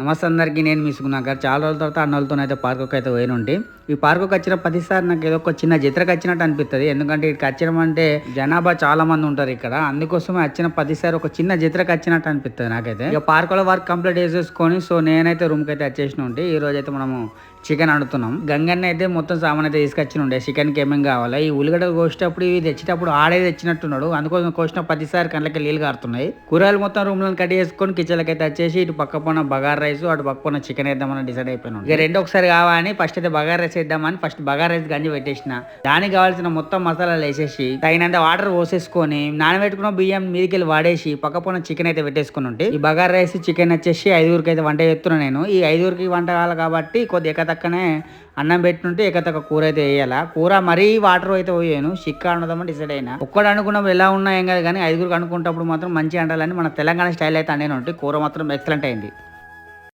నమస్తే అందరికీ. నేను మీ సుగుణాకర్. చాలా రోజుల తర్వాత అన్నోళ్ళతోనైతే పార్కుకి అయితే పోయినుంటి. ఈ పార్కుకి వచ్చిన ప్రతిసారి నాకు ఏదో ఒక చిన్న జత్రకు వచ్చినట్టు అనిపిస్తుంది. ఎందుకంటే ఇక్కడికి వచ్చినాం అంటే జనాభా చాలా మంది ఉంటారు ఇక్కడ. అందుకోసమే వచ్చిన ప్రతిసారి ఒక చిన్న జత్రకు వచ్చినట్టు అనిపిస్తుంది నాకైతే. ఇక పార్కులో వర్క్ కంప్లీట్ చేసేసుకొని సో నేనైతే రూమ్కి అయితే వచ్చేసిన ఉంటే ఈ రోజు అయితే మనము చికెన్ వండుతున్నాం. గంగన్న అయితే మొత్తం సామాన్ అయితే తీసుకొచ్చి ఉండే చికెన్కి ఏమేమి కావాలి. ఈ ఉల్లిగడ్డలు కోసేటప్పుడు ఇవి తెచ్చేటప్పుడు ఆడే తెచ్చినట్టున్నాడు. అందుకోసం కోసిన ప్రతిసారి కళ్ళకి నీళ్ళు కారుతున్నాయి. కూరగాయలు మొత్తం రూమ్ లో కట్ చేసుకొని కిచెన్లకి అయితే వచ్చేసి ఇటు పక్క పోన బగార్ రైస్ అటు పక్క పోన చికెన్ వేద్దామని డిసైడ్ అయిపోయినాం. ఇక రెండు ఒకసారి కావాలని ఫస్ట్ అయితే బగార్ రైస్ వేద్దామని ఫస్ట్ బగార్ రైస్ గంజి పెట్టేసిన. దానికి కావాల్సిన మొత్తం మసాలాలు వేసేసి తగినంత వాటర్ పోసేసుకొని నానబెట్టుకున్న బియ్యం మీదకి వాడేసి పక్క పోన చికెన్ అయితే పెట్టేసుకుని ఉంటే ఈ బగార్ రైస్ చికెన్ వచ్చేసి 5గురికి అయితే వంట చేస్తున్నాను నేను. ఈ 5గురికి వంట కావాలి కాబట్టి కొద్దిగా తక్కనే అన్నం పెట్టినుంటే ఎకతక్క కూర అయితే వేయాలా. కూర మరీ వాటర్ అయితే పోయాను. చిక్క వండుదామని డిసైడ్ అయినా. ఒక్కడు అనుకున్నప్పుడు ఎలా ఉన్నా ఏం కాదు కానీ 5గురికి అనుకుంటప్పుడు మాత్రం మంచిగా వండాలని మన తెలంగాణ స్టైల్ అయితే అండే ఉంటే కూర మాత్రం ఎక్సలెంట్ అయింది.